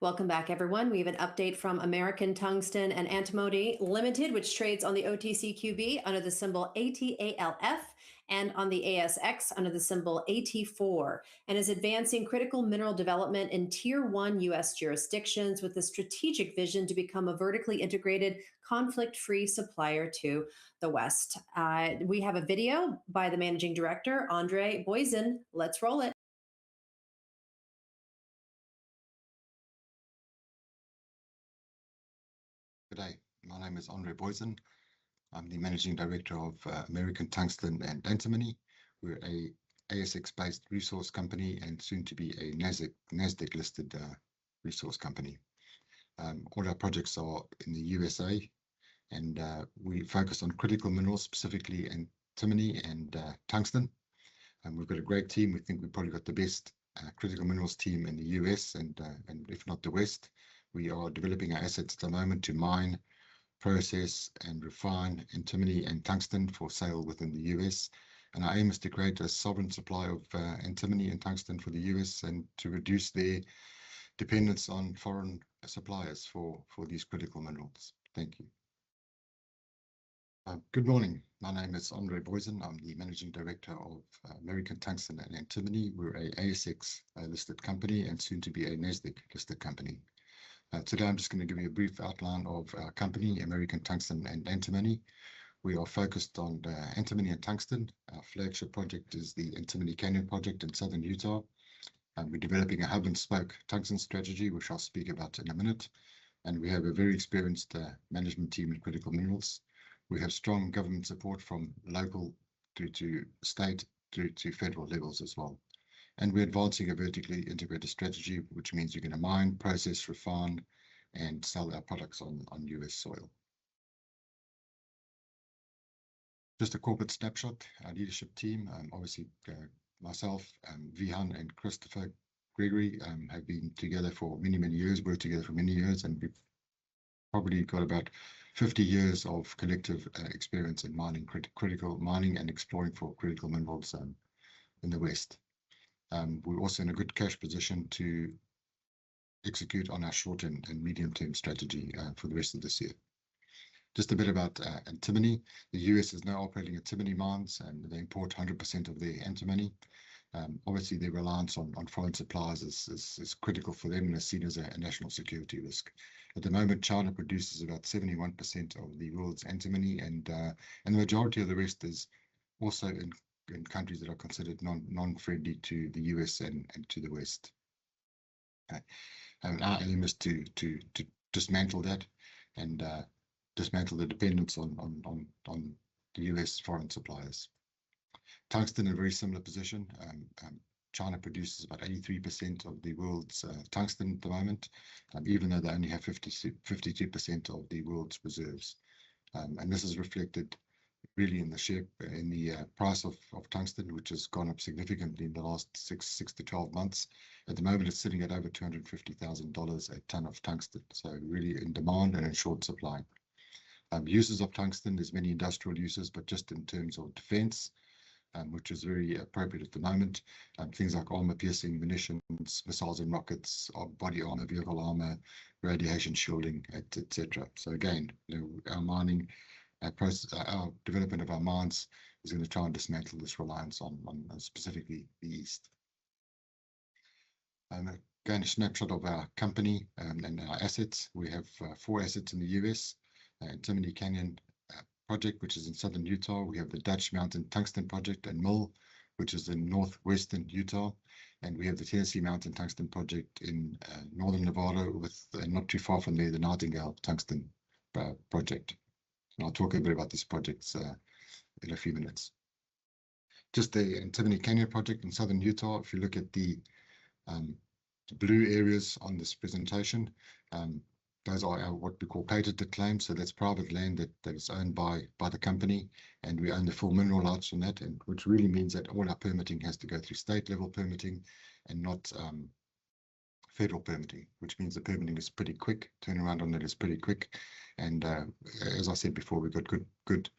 Welcome back, everyone. We have an update from American Tungsten and Antimony Limited, which trades on the OTCQB under the symbol ATALF and on the ASX under the symbol AT4, and is advancing critical mineral development in Tier 1 U.S. jurisdictions with a strategic vision to become a vertically integrated, conflict-free supplier to the West. We have a video by the Managing Director, Andre Booyzen. Let's roll it. Good day. My name is Andre Booyzen. I'm the Managing Director of American Tungsten and Antimony. We're a ASX-based resource company and soon to be a NASDAQ-listed resource company. All our projects are in the USA, and we focus on critical minerals, specifically antimony and tungsten. And we've got a great team. We think we've probably got the best critical minerals team in the US and if not the West. We are developing our assets at the moment to mine, process and refine antimony and tungsten for sale within the US. And our aim is to create a sovereign supply of antimony and tungsten for the US and to reduce their dependence on foreign suppliers for these critical minerals. Thank you. Good morning. My name is Andre Booyzen. I'm the Managing Director of American Tungsten and Antimony. We're a ASX listed company and soon to be a NASDAQ listed company. Today I'm just going to give you a brief outline of our company, American Tungsten and Antimony. We are focused on antimony and tungsten. Our flagship project is the Antimony Canyon project in southern Utah. We're developing a hub and spoke tungsten strategy, which I'll speak about in a minute. And we have a very experienced management team in critical minerals. We have strong government support from local through to state through to federal levels as well. And we're advancing a vertically integrated strategy, which means you're going to mine, process, refine, and sell our products on US soil. Just a corporate snapshot. Our leadership team, obviously myself, Vihan and Christopher Gregory have been together for many years, worked together for many years, and we've probably got about 50 years of collective experience in mining, critical mining and exploring for critical minerals in the West. We're also in a good cash position to execute on our short and medium-term strategy for the rest of this year. Just a bit about antimony. The US is now operating antimony mines and they import 100% of their antimony. Obviously, their reliance on foreign suppliers is critical for them and is seen as a national security risk. At the moment, China produces about 71% of the world's antimony, and the majority of the rest is also in countries that are considered non-friendly to the US and to the West. And our aim is to dismantle that and dismantle the dependence on the US foreign suppliers. Tungsten in a very similar position. China produces about 83% of the world's tungsten at the moment, even though they only have 52% of the world's reserves. And this is reflected really in the price of tungsten, which has gone up significantly in the last six to 12 months. At the moment, it's sitting at over $250,000 a ton of tungsten. So really in demand and in short supply. Uses of tungsten, there's many industrial uses, but just in terms of defense, which is very appropriate at the moment. Things like armor-piercing munitions, missiles and rockets, body armor, vehicle armor, radiation shielding, etc. So again, our mining, our development of our mines is going to try and dismantle this reliance on specifically the East. Again, a snapshot of our company and our assets. We have 4 assets in the US. Antimony Canyon project, which is in southern Utah. We have the Dutch Mountain Tungsten project and mill, which is in northwestern Utah. And we have the Tennessee Mountain Tungsten project in northern Nevada with not too far from there, the Nightingale Tungsten project. And I'll talk a bit about these projects in a few minutes. Just the Antimony Canyon project in southern Utah. If you look at the blue areas on this presentation, those are what we call patented claims. So that's private land that is owned by the company, and we own the full mineral rights on that, and which really means that all our permitting has to go through state level permitting and not federal permitting, which means the permitting is pretty quick. Turnaround on that is pretty quick, and as I said before, we've got good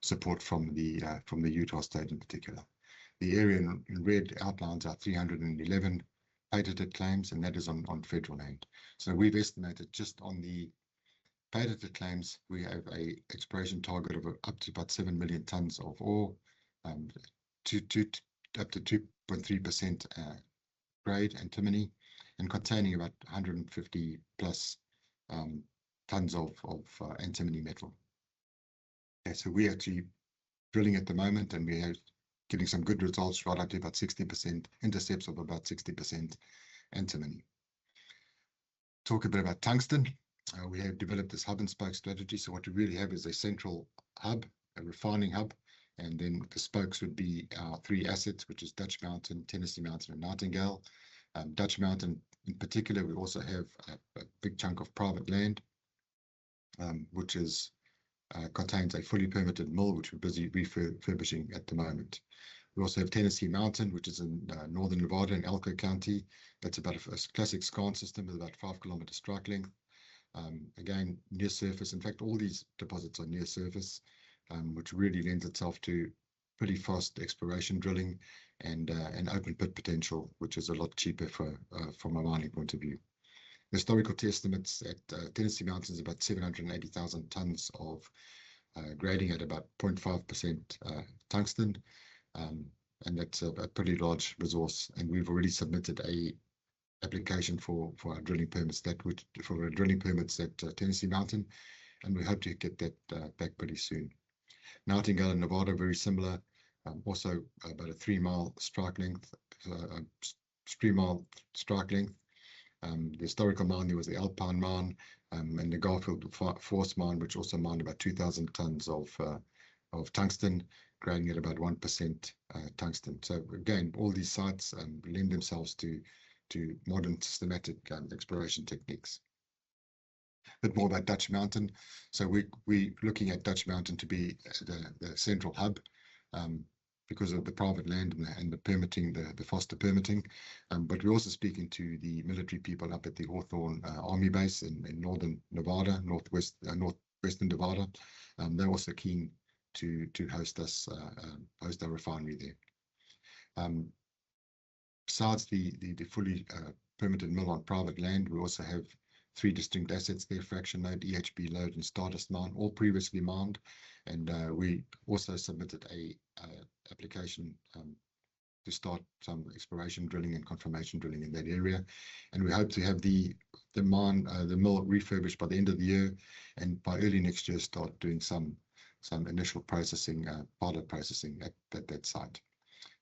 support from the Utah state in particular. The area in red outlines our 311 patented claims, and that is on federal land. So we've estimated just on the patented claims, we have a exploration target of up to about 7 million tons of ore, up to 2.3% grade antimony, and containing about 150 plus tons of antimony metal. Okay, so we're actually drilling at the moment, and we are getting some good results, right up to about 60% intercepts of about 60% antimony. Talk a bit about tungsten. We have developed this hub and spoke strategy. So what we really have is a central hub, a refining hub, and then the spokes would be our 3 assets, which is Dutch Mountain, Tennessee Mountain, and Nightingale. Dutch Mountain in particular, we also have a big chunk of private land, which is contains a fully permitted mill, which we're busy refurbishing at the moment. We also have Tennessee Mountain, which is in northern Nevada in Elko County. That's about a classic skarn system with about 5 kilometer strike length. Again, near surface. In fact, all these deposits are near surface, which really lends itself to pretty fast exploration drilling and open pit potential, which is a lot cheaper from a mining point of view. Historical estimates at Tennessee Mountain is about 780,000 tons of grading at about 0.5% tungsten, and that's a pretty large resource. And we've already submitted a application for our drilling permits at Tennessee Mountain, and we hope to get that back pretty soon. Nightingale in Nevada, very similar, also about a 3-mile strike length. The historical mine there was the Alpine mine, and the Garfield Force mine, which also mined about 2,000 tons of tungsten, grading at about 1% tungsten. So again, all these sites lend themselves to modern systematic exploration techniques. A bit more about Dutch Mountain. So we're looking at Dutch Mountain to be the central hub, because of the private land and the permitting, the foster permitting. But we're also speaking to the military people up at the Hawthorne Army Base in northern Nevada, northwestern Nevada. They're also keen to host us, host our refinery there. Besides the fully permitted mill on private land, we also have 3 distinct assets there: Fraction Lode, EHB Lode, and Stardust Mine, all previously mined. And we also submitted a application to start some exploration drilling and confirmation drilling in that area. And we hope to have the mill refurbished by the end of the year, and by early next year start doing some initial processing, pilot processing at that site.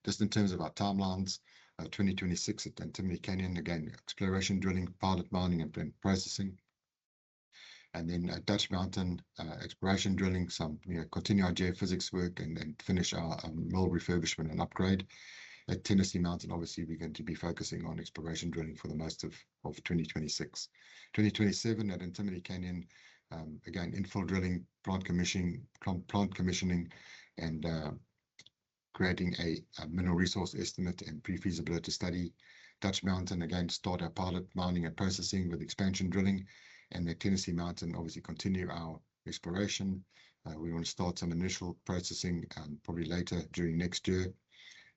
Just in terms of our timelines, 2026 at Antimony Canyon, again, exploration drilling, pilot mining, and processing. And then at Dutch Mountain, exploration drilling, some continue our geophysics work, and finish our mill refurbishment and upgrade. At Tennessee Mountain, obviously, we're going to be focusing on exploration drilling for the most of 2026. 2027 at Antimony Canyon, again, infill drilling, plant commissioning, and creating a mineral resource estimate and pre-feasibility study. Dutch Mountain, again, start our pilot mining and processing with expansion drilling. And at Tennessee Mountain, obviously continue our exploration. We want to start some initial processing probably later during next year.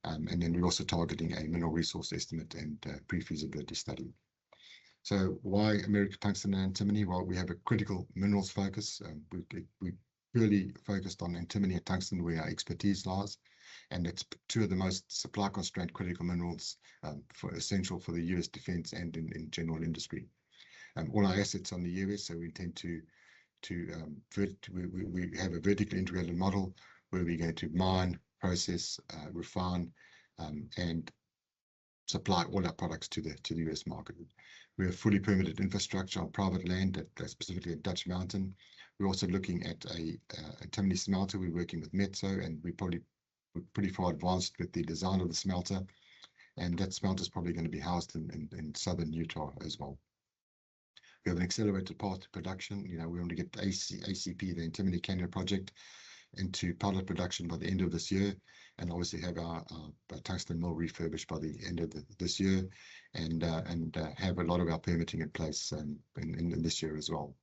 And then we're also targeting a mineral resource estimate and pre-feasibility study. So why American Tungsten and Antimony? Well, we have a critical minerals focus. We purely focused on antimony and tungsten, where our expertise lies. And it's 2 of the most supply constrained critical minerals essential for the US defense and in general industry. All our assets on the US, so we intend we have a vertically integrated model where we're going to mine, process, refine, and supply all our products to the US market. We have fully permitted infrastructure on private land, specifically at Dutch Mountain. We're also looking at a antimony smelter. We're working with Metso, and we're pretty far advanced with the design of the smelter. And that smelter is probably going to be housed in southern Utah as well. We have an accelerated path to production. We want to get ACP, the Antimony Canyon project, into pilot production by the end of this year, and obviously have our tungsten mill refurbished by the end of this year, and have a lot of our permitting in place in this year as well.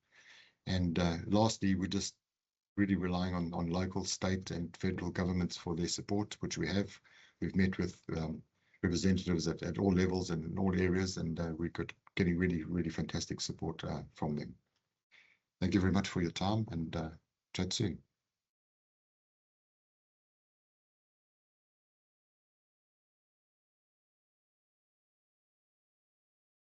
And lastly, we're just really relying on local, state, and federal governments for their support, which we have. We've met with representatives at all levels and in all areas, and we could getting really fantastic support from them. Thank you very much for your time, and chat soon.